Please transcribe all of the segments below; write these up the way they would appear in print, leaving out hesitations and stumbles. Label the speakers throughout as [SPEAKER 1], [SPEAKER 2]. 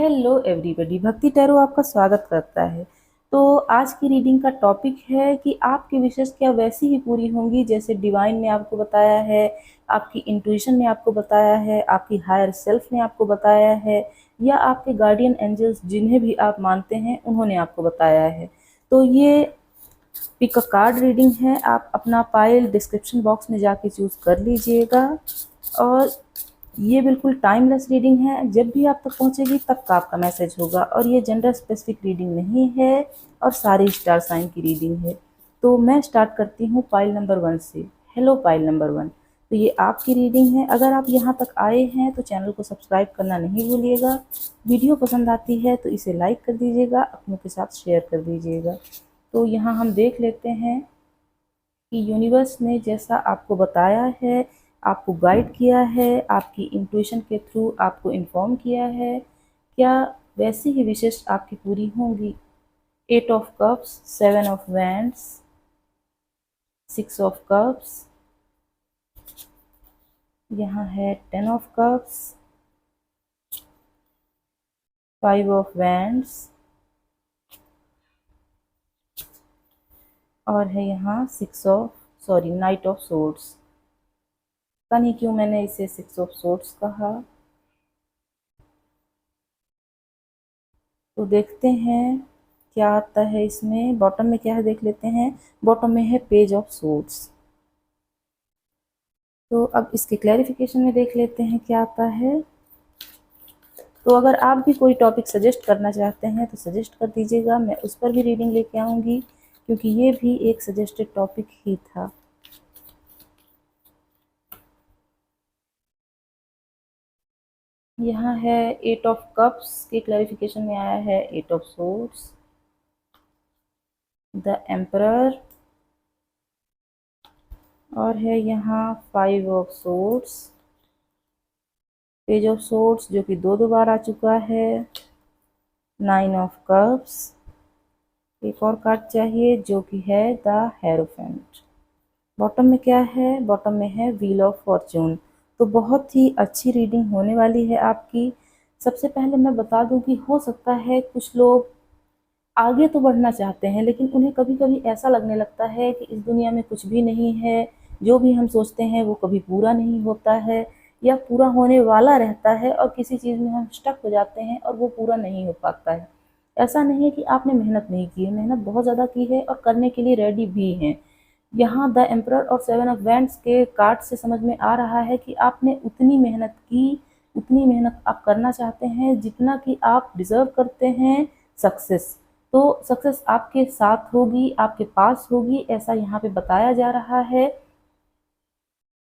[SPEAKER 1] Hello everybody, भक्ति tarot आपका स्वागत करता है। तो आज की रीडिंग का टॉपिक है कि आपकी विशेष क्या वैसी ही पूरी होंगी जैसे डिवाइन ने आपको बताया है, आपकी इंट्यूशन ने आपको बताया है, आपकी हायर सेल्फ ने आपको बताया है, या आपके गार्डियन एंजल्स जिन्हें भी आप मानते हैं उन्होंने आपको बताया है। तो ये पिक अ कार्ड रीडिंग है। आप अपना पाइल डिस्क्रिप्शन बॉक्स में जाके चूज कर लीजिएगा। और ये बिल्कुल टाइमलेस रीडिंग है, जब भी आप तक पहुंचेगी तब का आपका मैसेज होगा। और ये जेंडर स्पेसिफिक रीडिंग नहीं है और सारी स्टार साइन की रीडिंग है। तो मैं स्टार्ट करती हूँ पाइल नंबर 1 से। हेलो पाइल नंबर 1, तो ये आपकी रीडिंग है। अगर आप यहाँ तक आए हैं तो चैनल को सब्सक्राइब करना नहीं भूलिएगा। वीडियो पसंद आती है तो इसे लाइक कर दीजिएगा, अपनों के साथ शेयर कर दीजिएगा। तो यहाँ हम देख लेते हैं कि यूनिवर्स ने जैसा आपको बताया है, आपको गाइड किया है, आपकी इंट्यूशन के थ्रू आपको इन्फॉर्म किया है, क्या वैसी ही विशेष आपकी पूरी होंगी। 8 of cups, 7 of wands, 6 of cups, यहाँ है 10 ऑफ कप्स, 5 ऑफ वैंड्स, और है यहाँ 9 ऑफ सोर्ड्स। पता नहीं क्यों मैंने इसे 6 ऑफ सोर्ड्स कहा। तो देखते हैं क्या आता है इसमें। बॉटम में क्या है देख लेते हैं। बॉटम में है पेज ऑफ सोर्ड्स। तो अब इसके क्लैरिफिकेशन में देख लेते हैं क्या आता है। तो अगर आप भी कोई टॉपिक सजेस्ट करना चाहते हैं तो सजेस्ट कर दीजिएगा, मैं उस पर भी रीडिंग लेके आऊँगी, क्योंकि ये भी एक सजेस्टेड टॉपिक ही था। यहाँ है 8 ऑफ कप्स के क्लैरिफिकेशन में आया है 8 ऑफ सोर्ड्स, द एम्परर, और है यहाँ 5 of swords, page of swords जो कि दो बार आ चुका है, 9 ऑफ कप्स, एक और कार्ड चाहिए जो कि है द हेरोफेंट। बॉटम में क्या है, बॉटम में है व्हील ऑफ फॉर्च्यून। तो बहुत ही अच्छी रीडिंग होने वाली है आपकी। सबसे पहले मैं बता दूं कि हो सकता है कुछ लोग आगे तो बढ़ना चाहते हैं, लेकिन उन्हें कभी कभी ऐसा लगने लगता है कि इस दुनिया में कुछ भी नहीं है, जो भी हम सोचते हैं वो कभी पूरा नहीं होता है या पूरा होने वाला रहता है, और किसी चीज़ में हम स्टक हो जाते हैं और वो पूरा नहीं हो पाता है। ऐसा नहीं है कि आपने मेहनत नहीं की है, मेहनत बहुत ज़्यादा की है और करने के लिए रेडी भी हैं। यहाँ द एम्परर और 7 ऑफ वैंड्स के कार्ड से समझ में आ रहा है कि आपने उतनी मेहनत की, उतनी मेहनत आप करना चाहते हैं जितना कि आप डिज़र्व करते हैं सक्सेस। तो सक्सेस आपके साथ होगी, आपके पास होगी, ऐसा यहाँ पे बताया जा रहा है।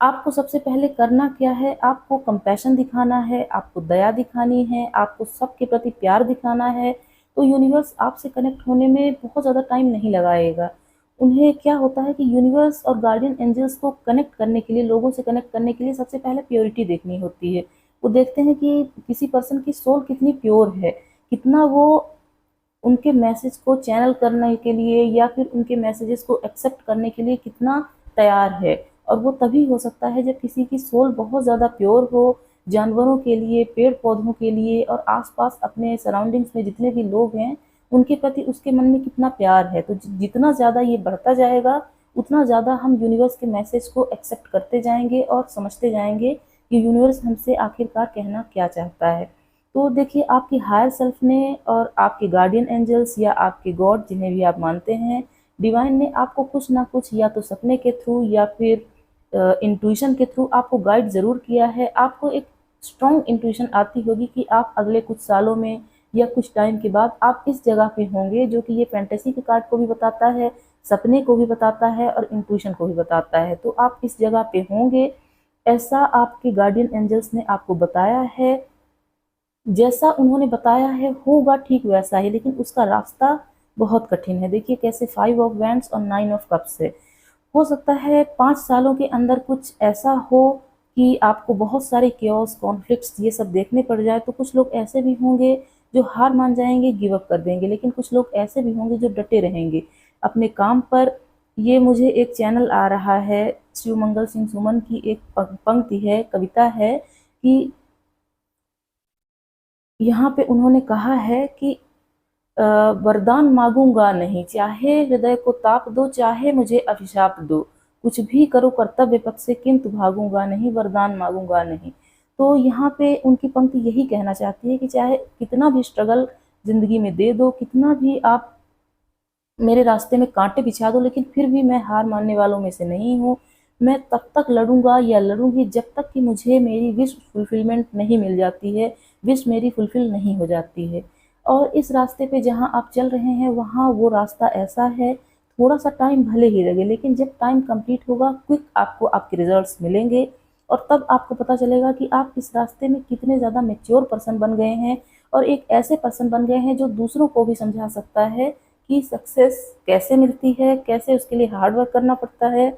[SPEAKER 1] आपको सबसे पहले करना क्या है, आपको कंपैशन दिखाना है, आपको दया दिखानी है, आपको सबके प्रति प्यार दिखाना है। तो यूनिवर्स आपसे कनेक्ट होने में बहुत ज़्यादा टाइम नहीं लगाएगा। उन्हें क्या होता है कि यूनिवर्स और गार्डियन एंजल्स को कनेक्ट करने के लिए, लोगों से कनेक्ट करने के लिए सबसे पहले प्योरिटी देखनी होती है। वो देखते हैं कि किसी पर्सन की सोल कितनी प्योर है, कितना वो उनके मैसेज को चैनल करने के लिए या फिर उनके मैसेजेस को एक्सेप्ट करने के लिए कितना तैयार है। और वो तभी हो सकता है जब किसी की सोल बहुत ज़्यादा प्योर हो, जानवरों के लिए, पेड़ पौधों के लिए, और आसपास अपने सराउंडिंग्स में जितने भी लोग हैं उनके प्रति उसके मन में कितना प्यार है। तो जितना ज़्यादा ये बढ़ता जाएगा उतना ज़्यादा हम यूनिवर्स के मैसेज को एक्सेप्ट करते जाएंगे और समझते जाएंगे कि यूनिवर्स हमसे आखिरकार कहना क्या चाहता है। तो देखिए, आपकी हायर सेल्फ ने और आपके गार्डियन एंजल्स या आपके गॉड जिन्हें भी आप मानते हैं, डिवाइन ने आपको कुछ ना कुछ या तो सपने के थ्रू या फिर इंट्यूशन के थ्रू आपको गाइड ज़रूर किया है। आपको एक स्ट्रॉन्ग इंट्यूशन आती होगी कि आप अगले कुछ सालों में या कुछ टाइम के बाद आप इस जगह पे होंगे, जो कि ये फैंटेसी के कार्ड को भी बताता है, सपने को भी बताता है और इंट्यूशन को भी बताता है। तो आप इस जगह पे होंगे, ऐसा आपके गार्डियन एंजल्स ने आपको बताया है। जैसा उन्होंने बताया है होगा ठीक वैसा ही, लेकिन उसका रास्ता बहुत कठिन है। देखिए कैसे 5 ऑफ वैंड्स और 9 ऑफ कप्स है। हो सकता है 5 सालों के अंदर कुछ ऐसा हो कि आपको बहुत सारे क्योस, कॉन्फ्लिक्ट्स ये सब देखने पड़ जाए। तो कुछ लोग ऐसे भी होंगे जो हार मान जाएंगे, गिव अप कर देंगे, लेकिन कुछ लोग ऐसे भी होंगे जो डटे रहेंगे अपने काम पर। ये मुझे एक चैनल आ रहा है, शिव मंगल सिंह सुमन की एक पंक्ति है, कविता है कि यहाँ पे उन्होंने कहा है कि वरदान मांगूंगा नहीं, चाहे हृदय को ताप दो, चाहे मुझे अभिशाप दो, कुछ भी करो कर्तव्य पथ से, किंतु भागूंगा नहीं, वरदान मांगूंगा नहीं। तो यहाँ पे उनकी पंक्ति यही कहना चाहती है कि चाहे कितना भी स्ट्रगल जिंदगी में दे दो, कितना भी आप मेरे रास्ते में कांटे बिछा दो, लेकिन फिर भी मैं हार मानने वालों में से नहीं हूँ। मैं तब तक लड़ूंगा या लड़ूंगी जब तक कि मुझे मेरी विश फुलफिलमेंट नहीं मिल जाती है, विश मेरी फुलफिल नहीं हो जाती है। और इस रास्ते पे जहाँ आप चल रहे हैं वहाँ वो रास्ता ऐसा है, थोड़ा सा टाइम भले ही लगे, लेकिन जब टाइम कंप्लीट होगा क्विक आपको आपके रिजल्ट्स मिलेंगे। और तब आपको पता चलेगा कि आप इस रास्ते में कितने ज़्यादा मेच्योर पर्सन बन गए हैं, और एक ऐसे पर्सन बन गए हैं जो दूसरों को भी समझा सकता है कि सक्सेस कैसे मिलती है, कैसे उसके लिए हार्ड वर्क करना पड़ता है,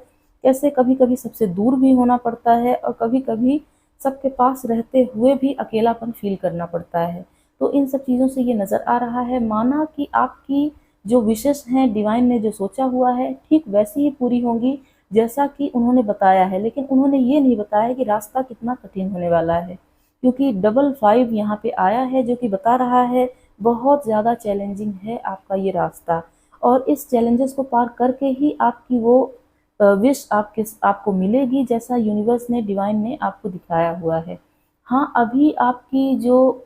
[SPEAKER 1] कैसे कभी कभी सबसे दूर भी होना पड़ता है, और कभी कभी सबके पास रहते हुए भी अकेलापन फील करना पड़ता है। तो इन सब चीज़ों से ये नज़र आ रहा है, माना कि आपकी जो विशेष हैं, डिवाइन ने जो सोचा हुआ है ठीक वैसी ही पूरी होंगी जैसा कि उन्होंने बताया है। लेकिन उन्होंने ये नहीं बताया कि रास्ता कितना कठिन होने वाला है, क्योंकि 55 यहाँ पे आया है जो कि बता रहा है बहुत ज़्यादा चैलेंजिंग है आपका ये रास्ता, और इस चैलेंजेस को पार करके ही आपकी वो विश आपको मिलेगी, जैसा यूनिवर्स ने, डिवाइन ने आपको दिखाया हुआ है। हाँ, अभी आपकी जो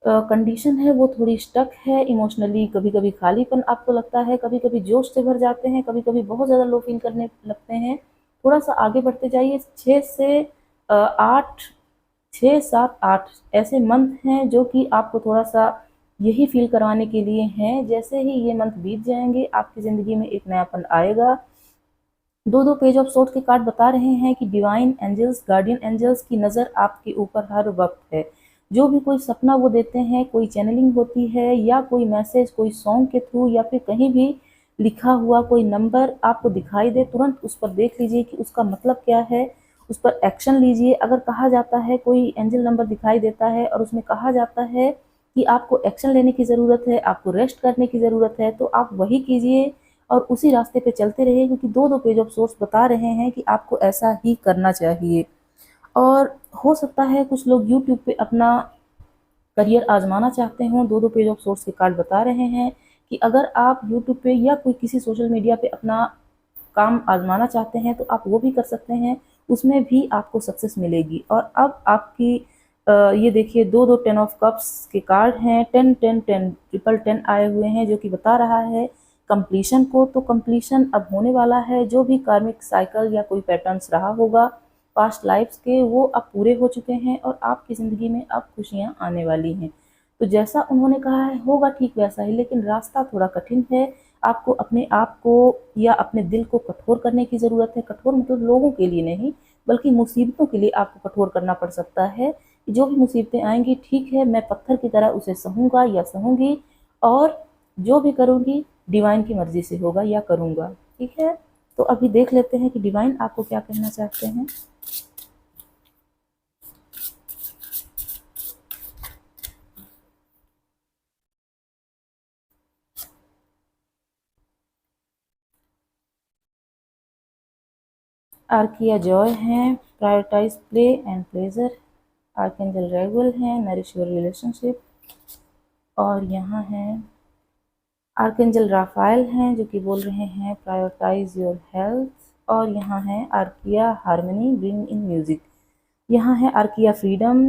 [SPEAKER 1] कंडीशन है वो थोड़ी स्टक है इमोशनली, कभी कभी खालीपन आपको लगता है, कभी कभी जोश से भर जाते हैं, कभी कभी बहुत ज़्यादा लो फील करने लगते हैं। थोड़ा सा आगे बढ़ते जाइए, 6 7 8 ऐसे मंथ हैं जो कि आपको थोड़ा सा यही फील करवाने के लिए हैं। जैसे ही ये मंथ बीत जाएंगे आपकी ज़िंदगी में एक नयापन आएगा। दो दो पेज ऑफ सोर्ट के कार्ड बता रहे हैं कि डिवाइन एंजल्स, गार्डियन एंजल्स की नज़र आपके ऊपर हर वक्त है। जो भी कोई सपना वो देते हैं, कोई चैनलिंग होती है या कोई मैसेज कोई सॉन्ग के थ्रू या फिर कहीं भी लिखा हुआ कोई नंबर आपको दिखाई दे, तुरंत उस पर देख लीजिए कि उसका मतलब क्या है, उस पर एक्शन लीजिए। अगर कहा जाता है कोई एंजल नंबर दिखाई देता है और उसमें कहा जाता है कि आपको एक्शन लेने की ज़रूरत है, आपको रेस्ट करने की ज़रूरत है, तो आप वही कीजिए और उसी रास्ते पे चलते रहिए, क्योंकि दो दो पेज ऑफ सोर्स बता रहे हैं कि आपको ऐसा ही करना चाहिए। और हो सकता है कुछ लोग यूट्यूब पे अपना करियर आजमाना चाहते हों, दो दो पेज ऑफ सोर्स के कार्ड बता रहे हैं कि अगर आप यूट्यूब पे या कोई किसी सोशल मीडिया पे अपना काम आजमाना चाहते हैं तो आप वो भी कर सकते हैं, उसमें भी आपको सक्सेस मिलेगी। और अब आपकी ये देखिए, दो दो 10 ऑफ कप्स के कार्ड हैं, 10 10 10 10 आए हुए हैं, जो कि बता रहा है कंप्लीशन को। तो कंप्लीशन अब होने वाला है, जो भी कार्मिक साइकिल या कोई पैटर्न्स रहा होगा पास्ट लाइफ्स के, वो अब पूरे हो चुके हैं और आपकी ज़िंदगी में अब खुशियाँ आने वाली हैं। तो जैसा उन्होंने कहा है होगा ठीक वैसा ही, लेकिन रास्ता थोड़ा कठिन है। आपको अपने आप को या अपने दिल को कठोर करने की ज़रूरत है। कठोर मतलब लोगों के लिए नहीं, बल्कि मुसीबतों के लिए आपको कठोर करना पड़ सकता है। जो भी मुसीबतें आएंगी, ठीक है, मैं पत्थर की तरह उसे सहूँगा या सहूँगी, और जो भी करूँगी डिवाइन की मर्जी से होगा या करूँगा। ठीक है, तो अभी देख लेते हैं कि डिवाइन आपको क्या कहना चाहते हैं। आर्किया जॉय हैं, prioritise play and pleasure. Archangel Raguel हैं, नरिश योर रिलेशनशिप। और यहाँ हैं आर्केंजल राफाइल हैं, जो कि बोल रहे हैं प्रायोरिटाइज योर हेल्थ। और यहाँ है archaea harmony, bring in music. यहाँ है आर्किया freedom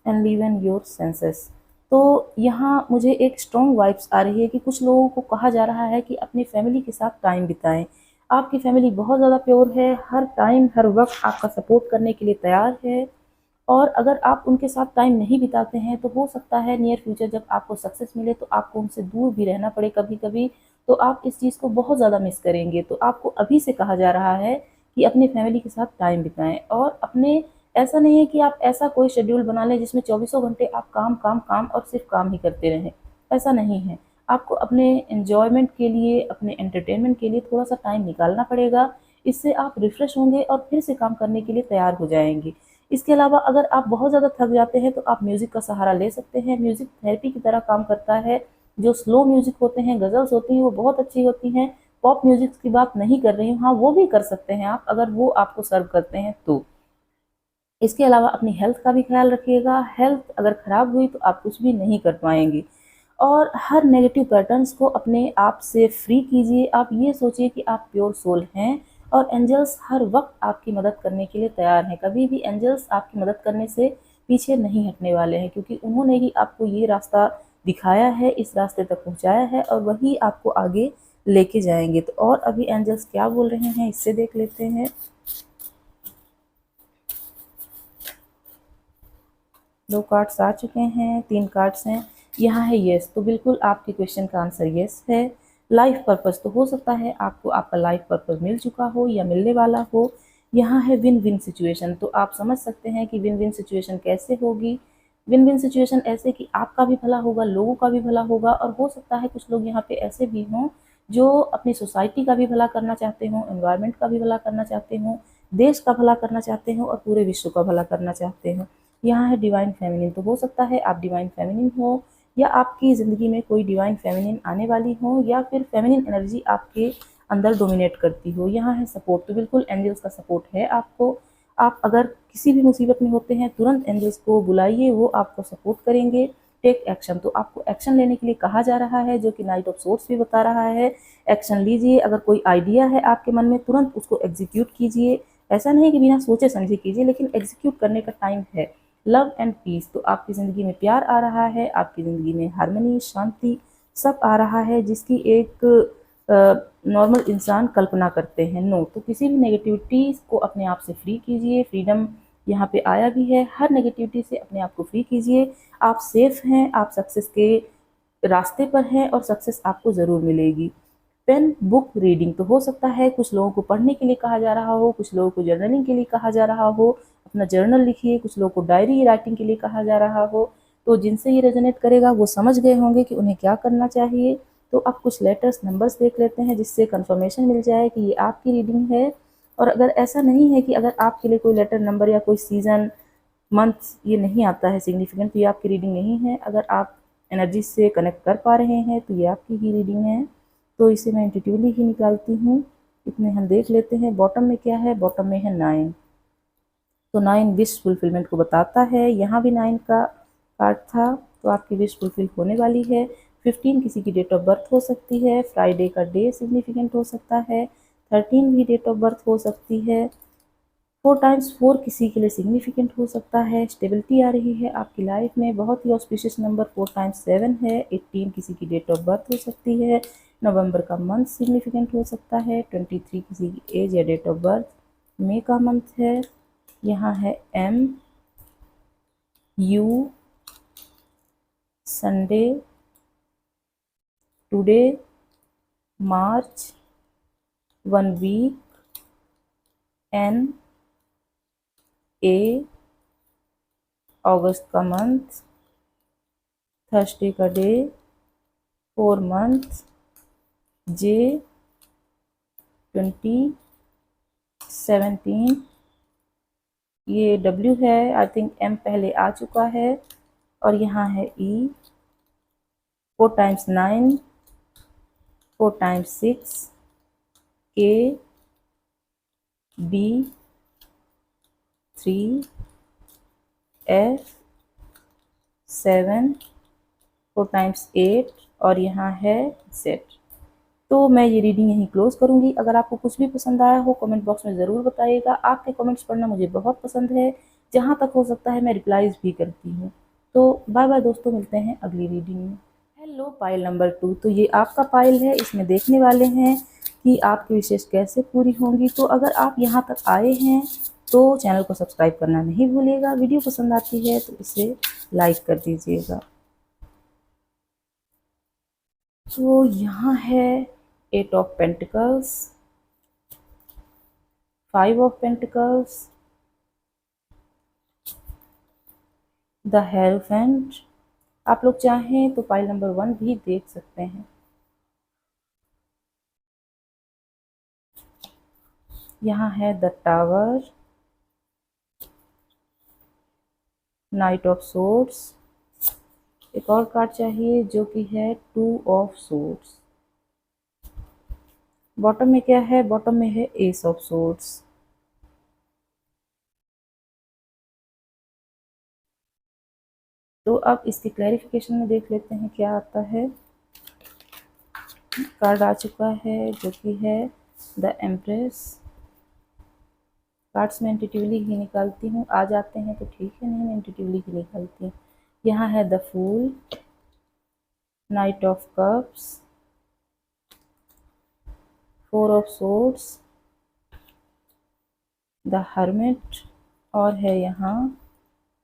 [SPEAKER 1] and live in your senses. तो यहाँ मुझे एक स्ट्रॉन्ग वाइब्स आ रही है कि कुछ लोगों को कहा जा रहा है कि अपनी फैमिली के साथ टाइम बिताएं। आपकी फैमिली बहुत ज़्यादा प्योर है, हर टाइम हर वक्त आपका सपोर्ट करने के लिए तैयार है। और अगर आप उनके साथ टाइम नहीं बिताते हैं तो हो सकता है नियर फ्यूचर जब आपको सक्सेस मिले तो आपको उनसे दूर भी रहना पड़े कभी कभी। तो आप इस चीज़ को बहुत ज़्यादा मिस करेंगे। तो आपको अभी से कहा जा रहा है कि अपनी फैमिली के साथ टाइम बिताएं, और अपने, ऐसा नहीं है कि आप ऐसा कोई शेड्यूल बना लें जिसमें चौबीसों घंटे आप काम काम काम और सिर्फ काम ही करते रहें। ऐसा नहीं है। आपको अपने एन्जॉयमेंट के लिए, अपने एंटरटेनमेंट के लिए थोड़ा सा टाइम निकालना पड़ेगा। इससे आप रिफ्रेश होंगे और फिर से काम करने के लिए तैयार हो जाएंगे। इसके अलावा अगर आप बहुत ज़्यादा थक जाते हैं तो आप म्यूज़िक का सहारा ले सकते हैं। म्यूज़िक थेरेपी की तरह काम करता है। जो स्लो म्यूज़िक होते हैं, गज़ल्स होती हैं, वो बहुत अच्छी होती हैं। पॉप म्यूज़िक की बात नहीं कर रही हूँ, हाँ वो भी कर सकते हैं आप, अगर वो आपको सर्व करते हैं तो। इसके अलावा अपनी हेल्थ का भी ख्याल रखिएगा। हेल्थ अगर ख़राब हुई तो आप कुछ भी नहीं कर पाएंगे। और हर नेगेटिव पैटर्न्स को अपने आप से फ्री कीजिए। आप ये सोचिए कि आप प्योर सोल हैं और एंजल्स हर वक्त आपकी मदद करने के लिए तैयार हैं। कभी भी एंजल्स आपकी मदद करने से पीछे नहीं हटने वाले हैं, क्योंकि उन्होंने ही आपको ये रास्ता दिखाया है, इस रास्ते तक पहुँचाया है और वही आपको आगे लेके जाएंगे। तो और अभी एंजल्स क्या बोल रहे हैं इससे देख लेते हैं। 2 कार्ड्स आ चुके हैं, 3 कार्ड्स हैं। यहाँ है यस, तो बिल्कुल आपके क्वेश्चन का आंसर यस है। लाइफ पर्पस, तो हो सकता है आपको आपका लाइफ पर्पस मिल चुका हो या मिलने वाला हो। यहाँ है विन विन सिचुएशन, तो आप समझ सकते हैं कि विन विन सिचुएशन कैसे होगी। विन विन सिचुएशन ऐसे कि आपका भी भला होगा, लोगों का भी भला होगा, और हो सकता है कुछ लोग यहाँ पे ऐसे भी हों जो अपनी सोसाइटी का भी भला करना चाहते हों, एनवायरनमेंट का भी भला करना चाहते हों, देश का भला करना चाहते हों और पूरे विश्व का भला करना चाहते हों। यहाँ है डिवाइन फेमिनिन, तो हो सकता है आप डिवाइन फेमिनिन हो या आपकी ज़िंदगी में कोई डिवाइन फेमिनिन आने वाली हो या फिर फेमिनिन एनर्जी आपके अंदर डोमिनेट करती हो। यहाँ है सपोर्ट, तो बिल्कुल एंजल्स का सपोर्ट है आपको। आप अगर किसी भी मुसीबत में होते हैं तुरंत एंजल्स को बुलाइए, वो आपको सपोर्ट करेंगे। टेक एक्शन, तो आपको एक्शन लेने के लिए कहा जा रहा है, जो कि नाइट ऑफ सोर्स भी बता रहा है। एक्शन लीजिए, अगर कोई आइडिया है आपके मन में तुरंत उसको एग्जीक्यूट कीजिए। ऐसा नहीं कि बिना सोचे समझे कीजिए, लेकिन एग्जीक्यूट करने का टाइम है। लव एंड पीस, तो आपकी ज़िंदगी में प्यार आ रहा है, आपकी ज़िंदगी में हार्मनी, शांति सब आ रहा है, जिसकी एक नॉर्मल इंसान कल्पना करते हैं। नो, तो किसी भी नेगेटिविटी को अपने आप से फ्री कीजिए। फ्रीडम यहाँ पे आया भी है, हर नेगेटिविटी से अपने आप को फ्री कीजिए। आप सेफ हैं, आप सक्सेस के रास्ते पर हैं और सक्सेस आपको ज़रूर मिलेगी। पेन बुक रीडिंग, तो हो सकता है कुछ लोगों को पढ़ने के लिए कहा जा रहा हो, कुछ लोगों को जर्नलिंग के लिए कहा जा रहा हो, अपना जर्नल लिखिए। कुछ लोगों को डायरी राइटिंग के लिए कहा जा रहा हो। तो जिनसे ये रेजोनेट करेगा वो समझ गए होंगे कि उन्हें क्या करना चाहिए। तो अब कुछ लेटर्स नंबर्स देख लेते हैं, जिससे कंफर्मेशन मिल जाए कि ये आपकी रीडिंग है। और अगर ऐसा नहीं है कि अगर आपके लिए कोई लेटर नंबर या कोई सीजन मंथ ये नहीं आता है सिग्निफिकेंट, तो ये आपकी रीडिंग नहीं है। अगर आप एनर्जी से कनेक्ट कर पा रहे हैं तो ये आपकी ही रीडिंग है। तो इसे मैं इंट्यूटिवली ही निकालती हूँ। इतने हम देख लेते हैं। बॉटम में क्या है, बॉटम में है 9, तो 9 विश फुलफिलमेंट को बताता है। यहाँ भी 9 का कार्ड था, तो आपकी विश फुलफिल होने वाली है। 15 किसी की डेट ऑफ बर्थ हो सकती है, फ्राइडे का डे सिग्निफिकेंट हो सकता है, 13 भी डेट ऑफ बर्थ हो सकती है, 4 टाइम्स 4 किसी के लिए सिग्निफिकेंट हो सकता है। स्टेबिलिटी आ रही है आपकी लाइफ में, बहुत ही ऑस्पिशियस नंबर 4 टाइम्स 7 है। 18 किसी की डेट ऑफ बर्थ हो सकती है, नवंबर का मंथ सिग्निफिकेंट हो सकता है। 23 किसी की एज या डेट ऑफ बर्थ, मई का मंथ है। यहाँ है M U, Sunday, today, March, 1 week, N A, अगस्त का मंथ, थर्सडे का डे, 4 मंथ, J 20, 17, ये W है, आई थिंक M पहले आ चुका है। और यहाँ है E, 4 times 9, 4 times 6, K B 3, F 7, 4 times 8 और यहाँ है Z। तो मैं ये रीडिंग यहीं क्लोज करूँगी। अगर आपको कुछ भी पसंद आया हो कमेंट बॉक्स में ज़रूर बताइएगा। आपके कमेंट्स पढ़ना मुझे बहुत पसंद है, जहाँ तक हो सकता है मैं रिप्लाईज भी करती हूँ। तो बाय बाय दोस्तों, मिलते हैं अगली रीडिंग में। हेलो पाइल नंबर 2, तो ये आपका पाइल है। इसमें देखने वाले हैं कि आपकी विशेष कैसे पूरी होंगी। तो अगर आप यहाँ तक आए हैं तो चैनल को सब्सक्राइब करना नहीं भूलिएगा। वीडियो पसंद आती है तो इसे लाइक कर दीजिएगा। तो यहाँ है 8 of pentacles, 5 of pentacles, the hierophant. आप लोग चाहें तो पाइल नंबर 1 भी देख सकते हैं। यहाँ है the tower, night of swords. एक और कार्ड चाहिए जो कि है 2 ऑफ सोर्ड्स। बॉटम में क्या है, बॉटम में है एस ऑफ सोर्ड्स। तो अब इसकी क्लैरिफिकेशन में देख लेते हैं क्या आता है। कार्ड आ चुका है जो कि है द एम्प्रेस। कार्ड्स मैं इंट्यूटिवली ही निकालती हूँ, आ जाते हैं तो ठीक है, नहीं मैं इंट्यूटिवली ही निकालती हूँ। यहाँ है the fool, knight of cups, four of swords, the hermit, और है यहाँ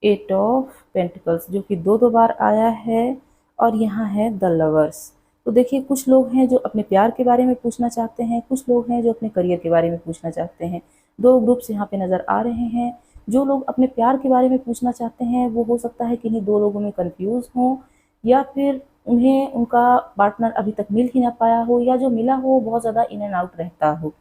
[SPEAKER 1] एट ऑफ पेंटिकल्स जो कि दो बार आया है, और यहाँ है द लवर्स। तो देखिए कुछ लोग हैं जो अपने प्यार के बारे में पूछना चाहते हैं, कुछ लोग हैं जो अपने करियर के बारे में पूछना चाहते हैं। दो ग्रुप्स यहाँ पे नज़र आ रहे हैं। जो लोग अपने प्यार के बारे में पूछना चाहते हैं वो हो सकता है किन्हीं दो लोगों में कंफ्यूज हों, या फिर उन्हें उनका पार्टनर अभी तक मिल ही ना पाया हो, या जो मिला हो बहुत ज़्यादा इन एंड आउट रहता हो।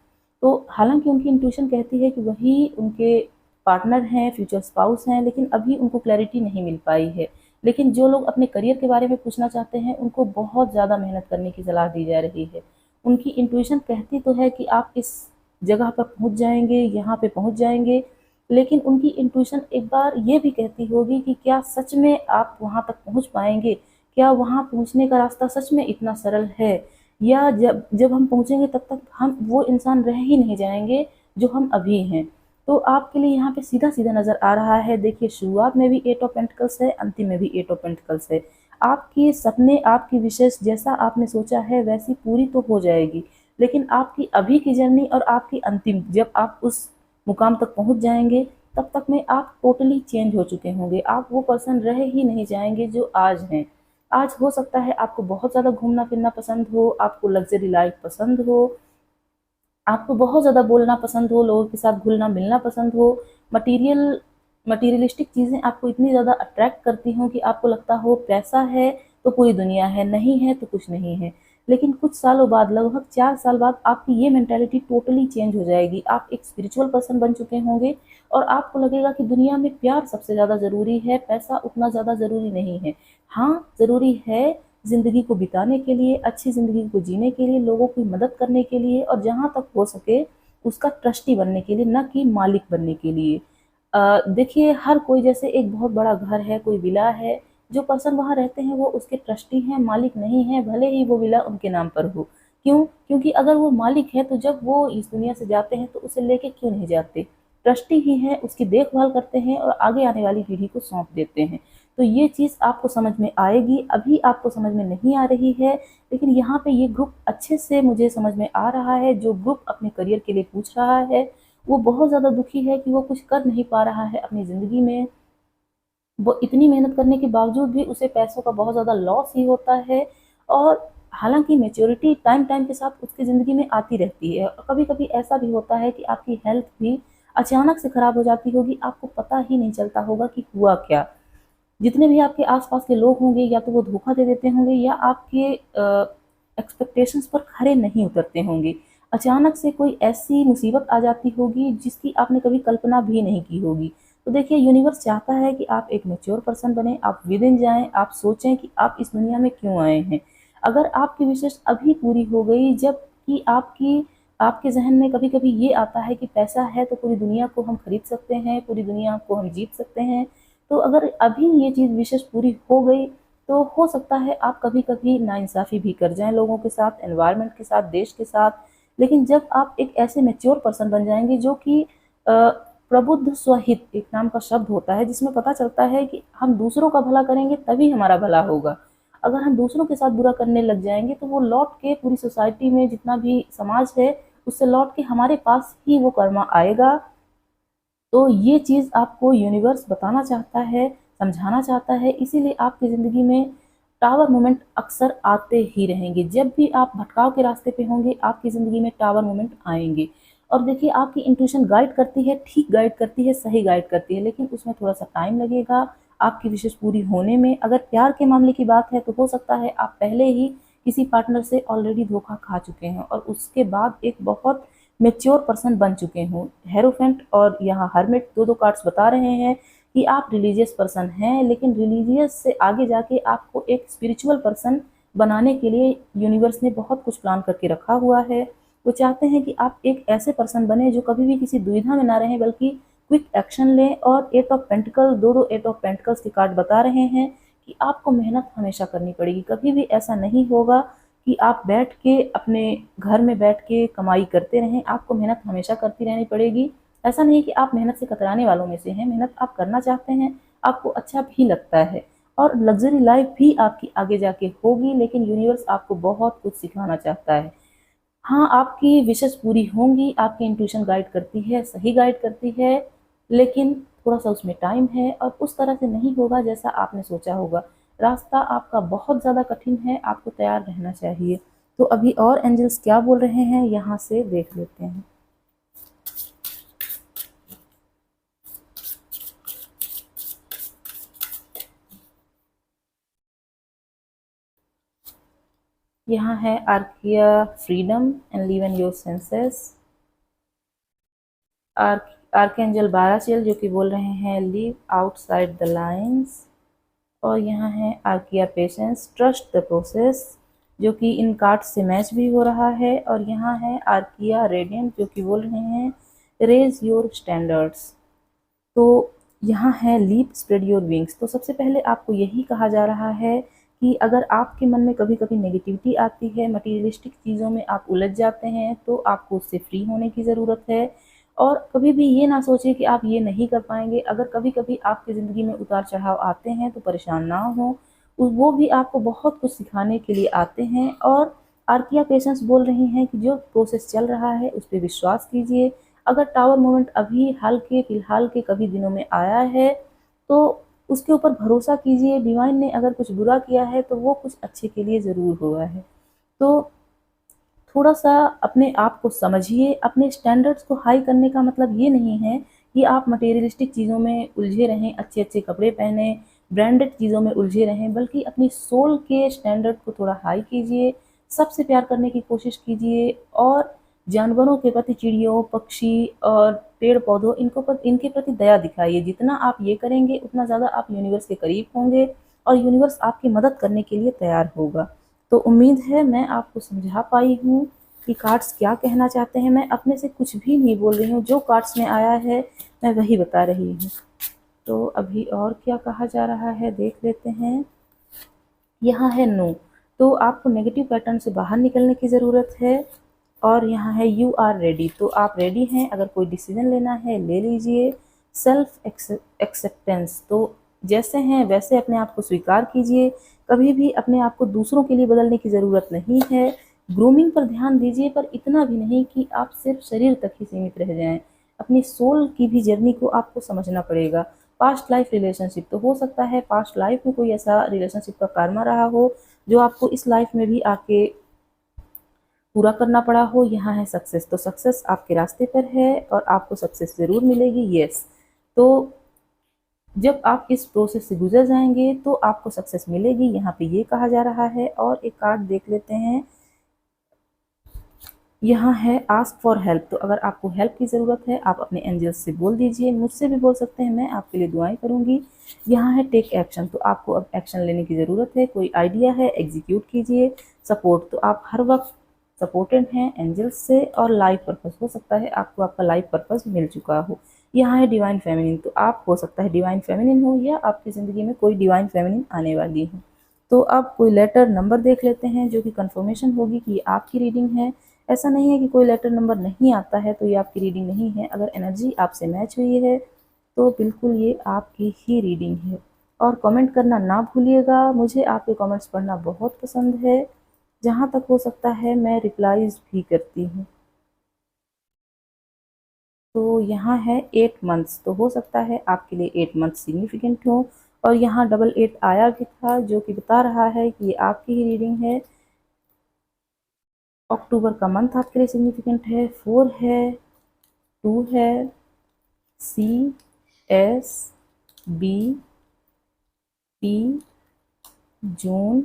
[SPEAKER 1] तो हालांकि उनकी इंट्यूशन कहती है कि वही उनके पार्टनर हैं, फ्यूचर स्पाउस हैं, लेकिन अभी उनको क्लैरिटी नहीं मिल पाई है। लेकिन जो लोग अपने करियर के बारे में पूछना चाहते हैं उनको बहुत ज़्यादा मेहनत करने की सलाह दी जा रही है। उनकी इंट्यूशन कहती तो है कि आप इस जगह पर पहुंच जाएंगे, यहाँ पे पहुंच जाएंगे, लेकिन उनकी इंट्यूशन एक बार ये भी कहती होगी कि क्या सच में आप वहाँ तक पहुँच पाएंगे, क्या वहाँ पहुँचने का रास्ता सच में इतना सरल है, या जब जब हम पहुँचेंगे तब तक हम वो इंसान रह ही नहीं जाएंगे जो हम अभी हैं। तो आपके लिए यहाँ पे सीधा सीधा नज़र आ रहा है। देखिए शुरुआत में भी एट ऑफ पेंटिकल्स है, अंतिम में भी एट ऑफ पेंटिकल्स है। आपके सपने, आपकी विशेष जैसा आपने सोचा है वैसी पूरी तो हो जाएगी, लेकिन आपकी अभी की जर्नी और आपकी अंतिम, जब आप उस मुकाम तक पहुँच जाएंगे तब तक में आप टोटली चेंज हो चुके होंगे। आप वो पर्सन रह ही नहीं जाएंगे जो आज हैं। आज हो सकता है आपको बहुत ज़्यादा घूमना फिरना पसंद हो, आपको लग्जरी लाइफ पसंद हो, आपको बहुत ज़्यादा बोलना पसंद हो, लोगों के साथ घुलना मिलना पसंद हो, मटीरियलिस्टिक चीज़ें आपको इतनी ज़्यादा अट्रैक्ट करती हों कि आपको लगता हो पैसा है तो पूरी दुनिया है, नहीं है तो कुछ नहीं है। लेकिन कुछ सालों बाद, लगभग 4 साल बाद, आपकी ये मेंटालिटी टोटली चेंज हो जाएगी। आप एक स्पिरिचुअल पर्सन बन चुके होंगे और आपको लगेगा कि दुनिया में प्यार सबसे ज़्यादा ज़रूरी है, पैसा उतना ज़्यादा ज़रूरी नहीं है। हाँ ज़रूरी है ज़िंदगी को बिताने के लिए, अच्छी ज़िंदगी को जीने के लिए, लोगों की मदद करने के लिए, और जहाँ तक हो सके उसका ट्रस्टी बनने के लिए, न कि मालिक बनने के लिए। देखिए हर कोई, जैसे एक बहुत बड़ा घर है, कोई विला है, जो पर्सन वहाँ रहते हैं वो उसके ट्रस्टी हैं, मालिक नहीं है, भले ही वो विला उनके नाम पर हो। क्यों? क्योंकि अगर वो मालिक है तो जब वो इस दुनिया से जाते हैं तो उसे लेके क्यों नहीं जाते? ट्रस्टी ही हैं, उसकी देखभाल करते हैं और आगे आने वाली पीढ़ी को सौंप देते हैं। तो ये चीज़ आपको समझ में आएगी, अभी आपको समझ में नहीं आ रही है, लेकिन यहाँ पे ये ग्रुप अच्छे से मुझे समझ में आ रहा है। जो ग्रुप अपने करियर के लिए पूछ रहा है वो बहुत ज़्यादा दुखी है कि वो कुछ कर नहीं पा रहा है अपनी ज़िंदगी में। वो इतनी मेहनत करने के बावजूद भी उसे पैसों का बहुत ज़्यादा लॉस ही होता है। और हालांकि मेच्योरिटी टाइम टाइम के साथ उसकी ज़िंदगी में आती रहती है, और कभी कभी ऐसा भी होता है कि आपकी हेल्थ भी अचानक से ख़राब हो जाती होगी, आपको पता ही नहीं चलता होगा कि हुआ क्या। जितने भी आपके आसपास के लोग होंगे या तो वो धोखा दे देते होंगे, या आपके एक्सपेक्टेशंस पर खरे नहीं उतरते होंगे। अचानक से कोई ऐसी मुसीबत आ जाती होगी जिसकी आपने कभी कल्पना भी नहीं की होगी। तो देखिए यूनिवर्स चाहता है कि आप एक मैच्योर पर्सन बने, आप विद इन जाएं, आप सोचें कि आप इस दुनिया में क्यों आए हैं। अगर आपकी विशेष अभी पूरी हो गई, जबकि आपके जहन में कभी कभी ये आता है कि पैसा है तो पूरी दुनिया को हम खरीद सकते हैं, पूरी दुनिया को हम जीत सकते हैं, तो अगर अभी ये चीज़ विशेष पूरी हो गई तो हो सकता है आप कभी कभी नाइंसाफ़ी भी कर जाएं लोगों के साथ, एनवायरनमेंट के साथ, देश के साथ। लेकिन जब आप एक ऐसे मैच्योर पर्सन बन जाएंगे जो कि प्रबुद्ध स्वहित एक नाम का शब्द होता है, जिसमें पता चलता है कि हम दूसरों का भला करेंगे तभी हमारा भला होगा। अगर हम दूसरों के साथ बुरा करने लग जाएंगे तो वो लौट के पूरी सोसाइटी में, जितना भी समाज है, उससे लौट के हमारे पास ही वो कर्मा आएगा। तो ये चीज़ आपको यूनिवर्स बताना चाहता है, समझाना चाहता है, इसीलिए आपकी ज़िंदगी में टावर मोमेंट अक्सर आते ही रहेंगे। जब भी आप भटकाव के रास्ते पे होंगे आपकी ज़िंदगी में टावर मोमेंट आएंगे। और देखिए आपकी इंट्यूशन गाइड करती है, ठीक गाइड करती है, सही गाइड करती है, लेकिन उसमें थोड़ा सा टाइम लगेगा आपकी विशेष पूरी होने में। अगर प्यार के मामले की बात है तो हो सकता है आप पहले ही किसी पार्टनर से ऑलरेडी धोखा खा चुके हैं और उसके बाद एक बहुत मेच्योर पर्सन बन चुके हों। हेरोफेंट और यहाँ हर्मिट, दो दो कार्ड्स बता रहे हैं कि आप रिलीजियस पर्सन हैं, लेकिन रिलीजियस से आगे जाके आपको एक स्पिरिचुअल पर्सन बनाने के लिए यूनिवर्स ने बहुत कुछ प्लान करके रखा हुआ है। वो चाहते हैं कि आप एक ऐसे पर्सन बने जो कभी भी किसी दुविधा में ना रहें, बल्कि क्विक एक्शन लें। और एट ऑफ पेंटिकल, दो दो एट ऑफ पेंटिकल्स के कार्ड बता रहे हैं कि आपको मेहनत हमेशा करनी पड़ेगी। कभी भी ऐसा नहीं होगा कि आप बैठ के अपने घर में बैठ के कमाई करते रहें, आपको मेहनत हमेशा करती रहनी पड़ेगी। ऐसा नहीं कि आप मेहनत से कतराने वालों में से हैं, मेहनत आप करना चाहते हैं, आपको अच्छा भी लगता है और लग्जरी लाइफ भी आपकी आगे जाके होगी, लेकिन यूनिवर्स आपको बहुत कुछ सिखाना चाहता है। हाँ, आपकी विशेष पूरी होंगी, आपकी इंट्यूशन गाइड करती है, सही गाइड करती है, लेकिन थोड़ा-सा उसमें टाइम है और उस तरह से नहीं होगा जैसा आपने सोचा होगा। रास्ता आपका बहुत ज़्यादा कठिन है, आपको तैयार रहना चाहिए। तो अभी और एंजल्स क्या बोल रहे हैं, यहाँ से देख लेते हैं। यहाँ है आर्किया freedom and live in your senses. Archangel Barachiel जो कि बोल रहे हैं लिव आउटसाइड द लाइंस। और यहाँ है archaea patience, trust the process, जो कि इन कार्ड से मैच भी हो रहा है। और यहाँ है आर्किया रेडियंट जो कि बोल रहे हैं रेज योर स्टैंडर्ड्स। तो यहाँ है लीप स्प्रेड योर विंग्स। तो सबसे पहले आपको यही कहा जा रहा है कि अगर आपके मन में कभी कभी नेगेटिविटी आती है, मटीरियलिस्टिक चीज़ों में आप उलझ जाते हैं, तो आपको उससे फ्री होने की ज़रूरत है। और कभी भी ये ना सोचें कि आप ये नहीं कर पाएंगे। अगर कभी कभी आपकी ज़िंदगी में उतार चढ़ाव आते हैं तो परेशान ना हो, वो भी आपको बहुत कुछ सिखाने के लिए आते हैं। और आर्किया पेशेंस बोल रही हैं कि जो प्रोसेस चल रहा है उस पर विश्वास कीजिए। अगर टावर मोमेंट अभी हाल के फिलहाल के कभी दिनों में आया है तो उसके ऊपर भरोसा कीजिए। डिवाइन ने अगर कुछ बुरा किया है तो वो कुछ अच्छे के लिए ज़रूर हुआ है। तो थोड़ा सा अपने आप को समझिए। अपने स्टैंडर्ड्स को हाई करने का मतलब ये नहीं है कि आप मटेरियलिस्टिक चीज़ों में उलझे रहें, अच्छे अच्छे कपड़े पहने, ब्रांडेड चीज़ों में उलझे रहें, बल्कि अपनी सोल के स्टैंडर्ड को थोड़ा हाई कीजिए। सबसे प्यार करने की कोशिश कीजिए और जानवरों के प्रति, चिड़ियों, पक्षी और पेड़ पौधों, इनके प्रति दया दिखाइए। जितना आप ये करेंगे उतना ज़्यादा आप यूनिवर्स के करीब होंगे और यूनिवर्स आपकी मदद करने के लिए तैयार होगा। तो उम्मीद है मैं आपको समझा पाई हूँ कि कार्ड्स क्या कहना चाहते हैं। मैं अपने से कुछ भी नहीं बोल रही हूँ, जो कार्ड्स में आया है मैं वही बता रही हूँ। तो अभी और क्या कहा जा रहा है देख लेते हैं। यहाँ है नो। तो आपको नेगेटिव पैटर्न से बाहर निकलने की ज़रूरत है। और यहाँ है यू आर रेडी। तो आप रेडी हैं, अगर कोई डिसीजन लेना है ले लीजिए। सेल्फ एक्सेप्टेंस, तो जैसे हैं वैसे अपने आप को स्वीकार कीजिए। कभी भी अपने आप को दूसरों के लिए बदलने की ज़रूरत नहीं है। ग्रूमिंग पर ध्यान दीजिए, पर इतना भी नहीं कि आप सिर्फ शरीर तक ही सीमित रह जाएं। अपनी सोल की भी जर्नी को आपको समझना पड़ेगा। पास्ट लाइफ रिलेशनशिप, तो हो सकता है पास्ट लाइफ में कोई ऐसा रिलेशनशिप का karma रहा हो जो आपको इस लाइफ में भी आके पूरा करना पड़ा हो। यहाँ है सक्सेस। तो सक्सेस आपके रास्ते पर है और आपको सक्सेस ज़रूर मिलेगी। यस, तो जब आप इस प्रोसेस से गुजर जाएंगे तो आपको सक्सेस मिलेगी, यहाँ पे ये कहा जा रहा है। और एक कार्ड देख लेते हैं। यहाँ है आस्क फॉर हेल्प। तो अगर आपको हेल्प की ज़रूरत है आप अपने एंजल्स से बोल दीजिए, मुझसे भी बोल सकते हैं, मैं आपके लिए दुआएं करूँगी। यहाँ है टेक एक्शन। तो आपको अब एक्शन लेने की ज़रूरत है। कोई आइडिया है, एग्जीक्यूट कीजिए। सपोर्ट, तो आप हर वक्त सपोर्टेड हैं एंजल्स से। और लाइफ पर्पस, हो सकता है आपको आपका लाइफ पर्पस मिल चुका हो। यहाँ है डिवाइन फेमिनिन। तो आप हो सकता है डिवाइन फेमिनिन हो या आपकी ज़िंदगी में कोई डिवाइन फेमिनिन आने वाली है। तो अब कोई लेटर नंबर देख लेते हैं जो कि कंफर्मेशन होगी कि ये आपकी रीडिंग है। ऐसा नहीं है कि कोई लेटर नंबर नहीं आता है तो ये आपकी रीडिंग नहीं है। अगर एनर्जी आपसे मैच हुई है तो बिल्कुल ये आपकी ही रीडिंग है। और कमेंट करना ना भूलिएगा, मुझे आपके कमेंट्स पढ़ना बहुत पसंद है। जहाँ तक हो सकता है मैं रिप्लाईज भी करती हूँ। तो यहाँ है 8 मंथ्स। तो हो सकता है आपके लिए 8 मंथ सिग्निफिकेंट हो। और यहाँ 88 आया भी था जो कि बता रहा है कि ये आपकी ही रीडिंग है। अक्टूबर का मंथ आपके लिए सिग्निफिकेंट है। 4 है, 2 है, C S B P, June,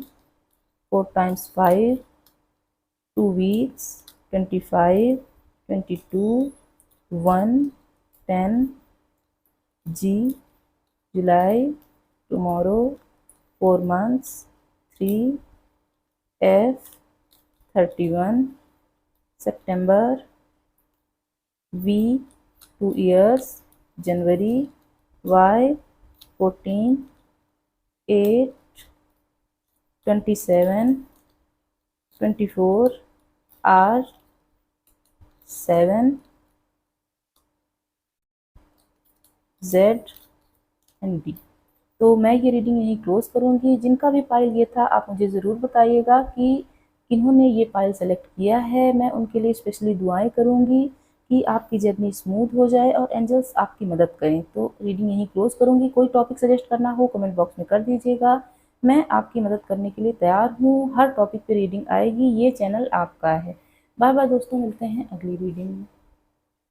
[SPEAKER 1] 4 times 5, 2 weeks, 25, 22, 1, 10, G, July, tomorrow, 4 months, 3, F, 31, September, V, 2 years, January, Y, 14, 8, 27, 24 R 7 Z and B। तो मैं ये रीडिंग यहीं क्लोज करूँगी। जिनका भी पाइल ये था आप मुझे ज़रूर बताइएगा कि किन्होंने ये पाइल सेलेक्ट किया है। मैं उनके लिए स्पेशली दुआएं करूँगी कि आपकी जर्नी स्मूथ हो जाए और एंजल्स आपकी मदद करें। तो रीडिंग यहीं क्लोज करूँगी। कोई टॉपिक सजेस्ट करना हो कमेंट बॉक्स में कर दीजिएगा, मैं आपकी मदद करने के लिए तैयार हूँ। हर टॉपिक पे रीडिंग आएगी, ये चैनल आपका है। बाय बाय दोस्तों, मिलते हैं अगली रीडिंग में।